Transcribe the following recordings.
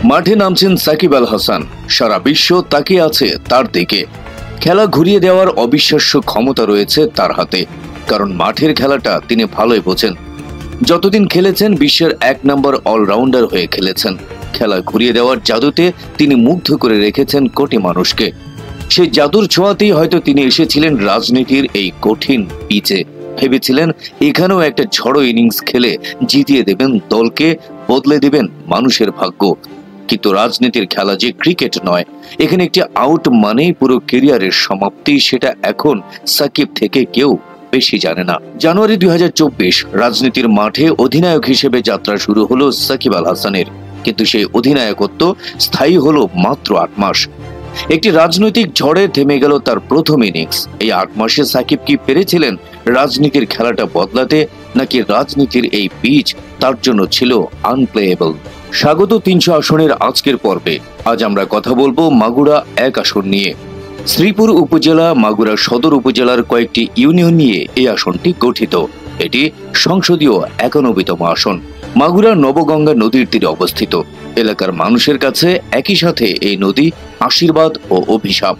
মাঠে নামছেন সাকিব আল হাসান। সারা বিশ্ব তাকিয়ে আছে তার দিকে। খেলা ঘুরিয়ে দেওয়ার অবিশ্বাস্য ক্ষমতা রয়েছে তার হাতে, কারণ মাঠের খেলাটা তিনি ভালোই বোঝেন। যতদিন খেলেছেন বিশ্বের 1 নম্বর অলরাউন্ডার হয়ে খেলেছেন। খেলা ঘুরিয়ে দেওয়ার জাদুতে তিনি মুগ্ধ করে রেখেছেন কোটি মানুষকে। সেই জাদুর ছোঁয়াতেই হয়তো তিনি এসেছিলেন রাজনীতির এই কঠিন পিচে। ভেবেছিলেন এখানেও একটা ঝড়ো ইনিংস খেলে জিতিয়ে দেবেন দলকে, বদলে দেবেন মানুষের ভাগ্য। কিন্তু রাজনীতির খেলা যে ক্রিকেট নয়, এখানে একটি আউট মানেই পুরো ক্যারিয়ারের সমাপ্তি, সেটা এখন সাকিব থেকে কেউ বেশি জানে না। জানুয়ারি 2024 রাজনীতির মাঠে অধিনায়ক হিসেবে যাত্রা শুরু হলো সাকিব আল হাসানের, কিন্তু সেই অধিনায়কত্ব স্থায়ী হলো মাত্র 8 মাস। একটি রাজনৈতিক ঝড়ে থেমে গেল তার প্রথম ইনিংস। এই 8 মাসে সাকিব কি পেরেছিলেন রাজনীতির খেলাটা বদলাতে, নাকি রাজনীতির এই পিচ তার জন্য ছিল আনপ্লেয়েবল? স্বাগত 300 আসনের আজকের পর্বে। আজ আমরা কথা বলবো মাগুরা 1 আসন নিয়ে। শ্রীপুর উপজেলা, মাগুরা সদর উপজেলার কয়েকটি ইউনিয়ন নিয়ে এই আসনটি গঠিত। এটি সংসদীয় 91তম আসন। মাগুরা নবগঙ্গা নদীর তীরে অবস্থিত। এলাকার মানুষের কাছে একই সাথে এই নদী আশীর্বাদ ও অভিশাপ।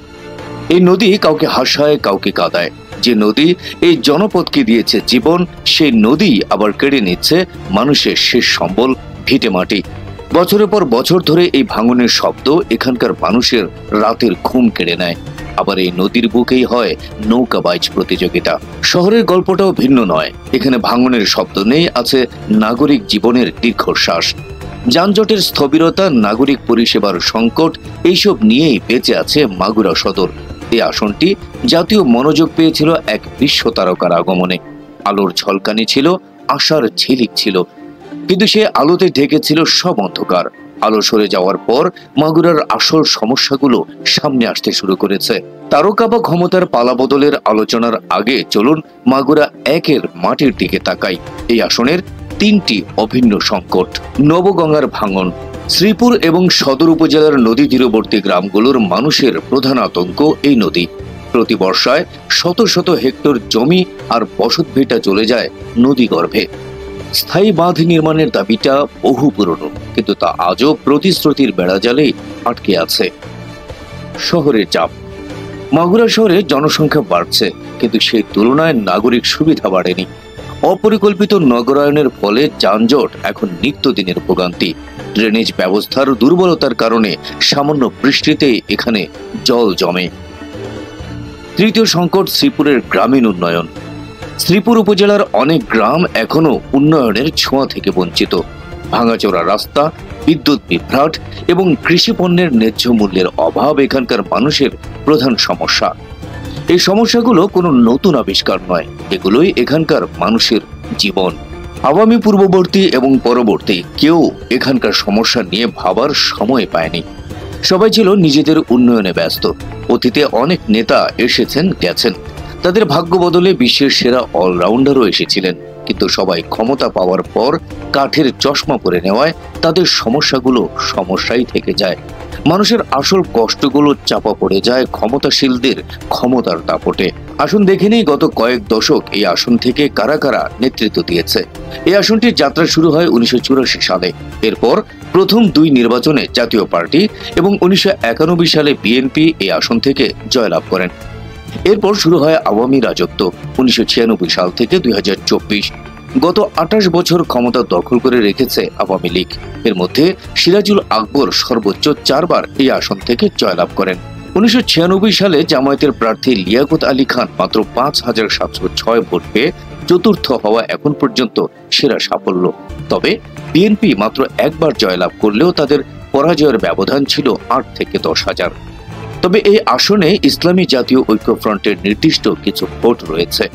এই নদী কাউকে হাসায়, কাউকে কাঁদায়। যে নদী এই জনপদকে দিয়েছে জীবন, সেই নদী আবার কেড়ে নিচ্ছে মানুষের শেষ সম্বল, ভিটে মাটি। বছরের পর বছর ধরে এই ভাঙনের শব্দ এখানকার মানুষের রাতের ঘুম কেড়ে নেয়। আবার এই নদীর বুকেই হয় নৌকাবাইজ প্রতিযোগিতা। শহরের গল্পটাও ভিন্ন নয়। এখানে ভাঙনের শব্দ নেই, আছে নাগরিক জীবনের দীর্ঘশ্বাস। যানজটের স্থবিরতা, নাগরিক পরিষেবার সংকট, এইসব নিয়েই বেঁচে আছে মাগুরা সদর। এই আসনটি জাতীয় মনোযোগ পেয়েছিল এক বিশ্ব তারকার আগমনে। আলোর ঝলকানি ছিল, আশার ঝিলিক ছিল, কিন্তু সে আলোতে ঢেকেছিল সব অন্ধকার। আলো সরে যাওয়ার পর মাগুরার আসল সমস্যাগুলো সামনে আসতে শুরু করেছে। তারকা বা ক্ষমতার পালাবদলের আলোচনার আগে চলুন মাগুরা 1-এর মাটির দিকে তাকাই। এই আসনের 3টি অভিন্ন সংকট। নবগঙ্গার ভাঙন। শ্রীপুর এবং সদর উপজেলার নদী তীরবর্তী গ্রামগুলোর মানুষের প্রধান আতঙ্ক এই নদী। প্রতি বর্ষায় শত শত হেক্টর জমি আর বসতভিটা চলে যায় নদী গর্ভে। স্থায়ী বাঁধ নির্মাণের দাবিটা বহু পুরনো, কিন্তু তা আজও প্রতিশ্রুতির বেড়াজালে আটকে আছে। শহরের চাপ। মাগুরা শহরে জনসংখ্যা বাড়ছে, কিন্তু সেই তুলনায় নাগরিক সুবিধা বাড়েনি। অপরিকল্পিত নগরায়নের ফলে যানজট এখন নিত্যদিনের ভোগান্তি। ড্রেনেজ ব্যবস্থার দুর্বলতার কারণে সামান্য বৃষ্টিতে এখানে জল জমে। তৃতীয় সংকট, শ্রীপুরের গ্রামীণ উন্নয়ন। শ্রীপুর উপজেলার অনেক গ্রাম এখনো উন্নয়নের ছোঁয়া থেকে বঞ্চিত। ভাঙাচোরা রাস্তা, বিদ্যুৎ বিভ্রাট এবং কৃষি পণ্যের ন্যায্য মূল্যের অভাব এখানকার মানুষের প্রধান সমস্যা। এই সমস্যাগুলো কোনো নতুন আবিষ্কার নয়, এগুলোই এখানকার মানুষের জীবন। আওয়ামী পূর্ববর্তী এবং পরবর্তী কেউ এখানকার সমস্যা নিয়ে ভাবার সময় পায়নি। সবাই ছিল নিজেদের উন্নয়নে ব্যস্ত। অতীতে অনেক নেতা এসেছেন, গেছেন। তাদের ভাগ্য বদলে বিশ্বের সেরা অলরাউন্ডারও এসেছিলেন, কিন্তু সবাই ক্ষমতা পাওয়ার পর কাঠের চশমা পরে নেওয়ায় তাদের সমস্যাগুলো সমস্যাই থেকে যায়। মানুষের আসল কষ্টগুলো চাপা পড়ে যায় ক্ষমতাশীলদের ক্ষমতার দাপটে। আসুন দেখে নেই গত কয়েক দশক এই আসন থেকে কারা কারা নেতৃত্ব দিয়েছে। এই আসনটির যাত্রা শুরু হয় 1984 সালে। এরপর প্রথম 2 নির্বাচনে জাতীয় পার্টি এবং 1991 সালে বিএনপি এই আসন থেকে জয়লাভ করেন। এরপর শুরু হয় আওয়ামী রাজত্ব 1996 সাল থেকে 2024। গত 28 বছর ক্ষমতা দখল করে রেখেছে আওয়ামী লীগ। এর মধ্যে সিরাজুল আকবর সর্বোচ্চ 4 বার এই আসন থেকে জয়লাভ করেন। 1996 সালে জামায়াতের প্রার্থী লিয়াকত আলী খান মাত্র 5706 ভোট পেয়ে চতুর্থ হওয়া এখন পর্যন্ত সেরা সাফল্য। তবে বিএনপি মাত্র 1 বার জয়লাভ করলেও তাদের পরাজয়ের ব্যবধান ছিল 8 থেকে 10,000। তবে এই আসনে ইসলামী জাতীয় ঐক্যফ্রন্টের নির্দিষ্ট কিছু ভোট রয়েছে।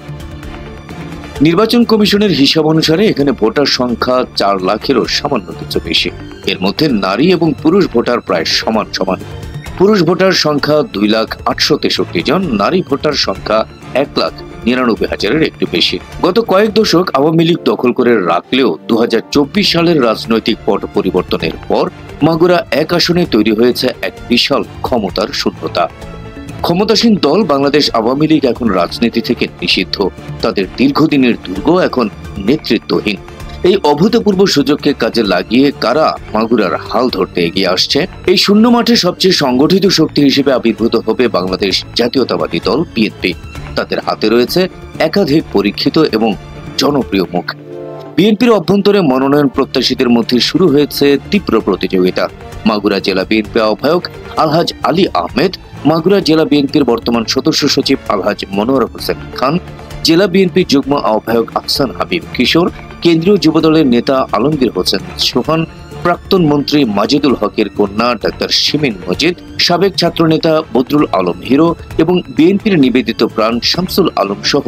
নির্বাচন কমিশনের হিসাব অনুসারে এখানে ভোটার সংখ্যা 4 লাখেরও সামান্য কিছু বেশি। এর মধ্যে নারী এবং পুরুষ ভোটার প্রায় সমান সমান। পুরুষ ভোটার সংখ্যা 2,863 জন, নারী ভোটার সংখ্যা 1,99,000-এর একটু বেশি। গত কয়েক দশক আওয়ামী লীগ দখল করে রাখলেও 2024 সালের রাজনৈতিক পট পরিবর্তনের পর মাগুরা 1 আসনে তৈরি হয়েছে এক বিশাল ক্ষমতার শূন্যতা। ক্ষমতাসীন দল বাংলাদেশ আওয়ামী লীগ এখন রাজনীতি থেকে নিষিদ্ধ। তাদের দীর্ঘদিনের দুর্গ এখন নেতৃত্বহীন। এই অভূতপূর্ব সুযোগকে কাজে লাগিয়ে কারা মাগুরার হাল ধরতে এগিয়ে আসছে? এই শূন্য মাঠে সবচেয়ে সংগঠিত শক্তি হিসেবে আবির্ভূত হবে বাংলাদেশ জাতীয়তাবাদী দল বিএনপি। তাদের হাতে রয়েছে একাধিক পরীক্ষিত এবং জনপ্রিয় মুখ। বিএনপির অভ্যন্তরে মনোনয়ন প্রত্যাশীদের মধ্যে শুরু হয়েছে তীব্র প্রতিযোগিতা। মাগুরা জেলা বিএনপি আহ্বায়ক আলহাজ আলী আহমেদ, মাগুরা জেলা বিএনপির বর্তমান সদস্য সচিব আলহাজ মনোয়ার হোসেন খান, জেলা বিএনপির যুগ্ম আহ্বায়ক আহসান হাবিব কিশোর, কেন্দ্রীয় যুবদলের নেতা আলমগীর হোসেন সোহান, প্রাক্তন মন্ত্রী মাজিদুল হকের কন্যা ডাক্তার শিমিন মজিদ, সাবেক ছাত্রনেতা বদরুল আলম হিরো এবং বিএনপির নিবেদিত প্রাণ শামসুল আলম সহ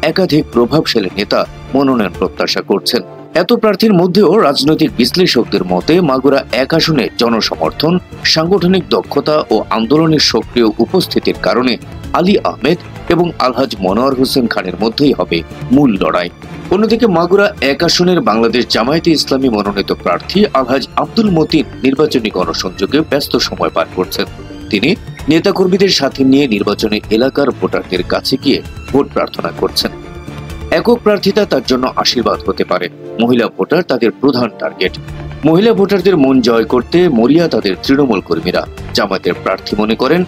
একাধিক প্রভাবশালী নেতা মনোনয়ন প্রত্যাশা করছেন। এত প্রার্থীর মধ্যেও রাজনৈতিক বিশ্লেষকদের মতে মাগুরা এক আসনে জনসমর্থন, সাংগঠনিক দক্ষতা ও আন্দোলনের সক্রিয় উপস্থিতির কারণে আলী আহমেদ এবং আলহাজ মনোয়ার হোসেন খানের মধ্যেই হবে মূল লড়াই। অন্যদিকে মাগুরা এক আসনের বাংলাদেশ জামায়াতে ইসলামী মনোনীত প্রার্থী আলহাজ আব্দুল মতিন নির্বাচনী গণসংযোগে ব্যস্ত সময় পার করছেন। তিনি নেতাকর্মীদের সাথে নিয়ে নির্বাচনী এলাকার ভোটারদের কাছে গিয়ে ভোট প্রার্থনা করছেন। একক প্রার্থিতা তার জন্য আশীর্বাদ হতে পারে। মহিলা ভোটার তাদের প্রধান টার্গেট। মহিলা ভোটারদের মন জয় করতে মরিয়া তাদের তৃণমূল কর্মীরা। জামায়াতের প্রার্থী মনে করেন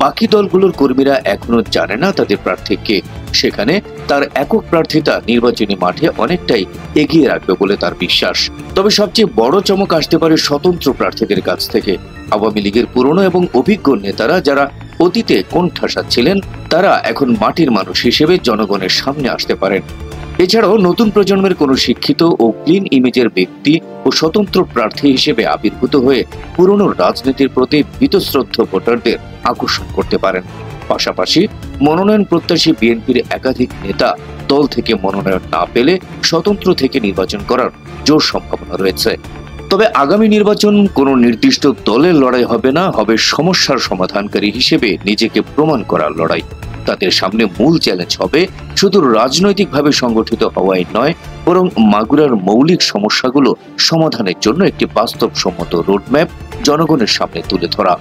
বাকি দলগুলোর কর্মীরা এখনো জানে না তাদের প্রার্থী কে। সেখানে তার একক প্রার্থিতা নির্বাচনী মাঠে অনেকটাই এগিয়ে রাখবে বলে তার বিশ্বাস। তবে সবচেয়ে বড় চমক আসতে পারে স্বতন্ত্র প্রার্থীদের কাছ থেকে। আওয়ামী লীগের পুরনো এবং অভিজ্ঞ নেতারা যারা অতীতে কোণঠাসা ছিলেন, তারা এখন মাটির মানুষ হিসেবে জনগণের সামনে আসতে পারেন। এছাড়াও নতুন প্রজন্মের কোনো শিক্ষিত ও ক্লিন ইমেজের ব্যক্তি ও স্বতন্ত্র প্রার্থী হিসেবে আবির্ভূত হয়ে পুরনো রাজনীতির প্রতি বীতশ্রদ্ধ ভোটারদের আকর্ষণ করতে পারেন। পাশাপাশি মনোনয়ন প্রত্যাশী বিএনপির একাধিক নেতা দল থেকে মনোনয়ন না পেলে স্বতন্ত্র থেকে নির্বাচন করার জোর সম্ভাবনা রয়েছে। তবে আগামী নির্বাচন কোনো নির্দিষ্ট দলের লড়াই হবে না, হবে সমস্যার সমাধানকারী হিসেবে নিজেকে প্রমাণ করার লড়াই। তাদের সামনে মূল চ্যালেঞ্জ হবে শুধু রাজনৈতিকভাবে সংগঠিত হওয়াই নয়, বরং মাগুরার মৌলিক সমস্যাগুলো সমাধানের জন্য একটি বাস্তবসম্মত রোডম্যাপ জনগণের সামনে তুলে ধরা।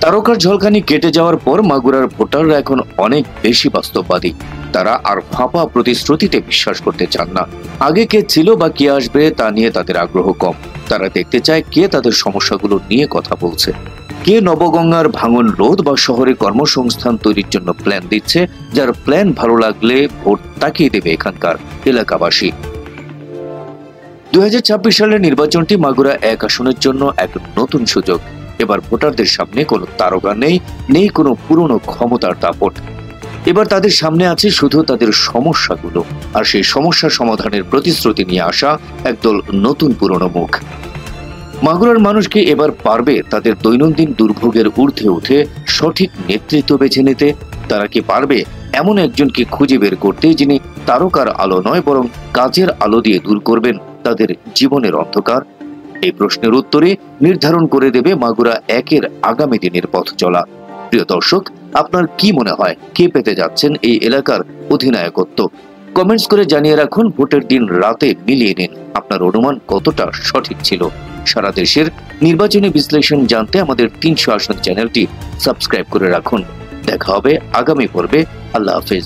তারকার ঝলকানি কেটে যাওয়ার পর মাগুরার ভোটাররা এখন অনেক বেশি বাস্তববাদী। তারা আর ফাঁপা প্রতিশ্রুতিতে বিশ্বাস করতে চান না। আগে কে ছিল বা কে আসবে তা নিয়ে তাদের আগ্রহ কম। তারা দেখতে চায় কে তাদের সমস্যাগুলো নিয়ে কথা বলছে, কে নবগঙ্গার ভাঙন রোধ বা শহরে কর্মসংস্থান তৈরির জন্য প্ল্যান দিচ্ছে, যার প্ল্যান ভালো লাগলে ভোট তাকিয়ে দেবে এখানকার এলাকাবাসী। 2026 সালের নির্বাচনটি মাগুরা এক আসনের জন্য এক নতুন সুযোগ। এবার ভোটারদের সামনে কোনো তারকা নেই কোনো পুরনো ক্ষমতার দাপট। এবার তাদের সামনে আছে শুধু তাদের সমস্যাগুলো, আর সেই সমস্যা সমাধানের প্রতিশ্রুতি নিয়ে আসা একদল নতুন পুরনো মুখ। মাগুরার মানুষকে এবার পারবে তাদের দৈনন্দিন দুর্ভোগের ঊর্ধ্বে উঠে সঠিক নেতৃত্ব বেছে নিতে? তারা কি পারবে এমন একজনকে খুঁজে বের করতে যিনি তারকার আলো নয় বরং কাজের আলো দিয়ে দূর করবেন তাদের জীবনের অন্ধকার? এই প্রশ্নের উত্তরে নির্ধারণ করে দেবে মাগুরা একের আগামী দিনের পথ চলা। প্রিয় দর্শক, আপনার কি মনে হয় কে পেতে যাচ্ছেন এই এলাকার অধিনায়কত্ব? কমেন্টস করে জানিয়ে রাখুন। ভোটের দিন রাতে মিলিয়ে নিন আপনার অনুমান কতটা সঠিক ছিল। সারা দেশের নির্বাচনী বিশ্লেষণ জানতে আমাদের 300 আসন চ্যানেলটি সাবস্ক্রাইব করে রাখুন। দেখা হবে আগামী পর্বে। আল্লাহ হাফেজ।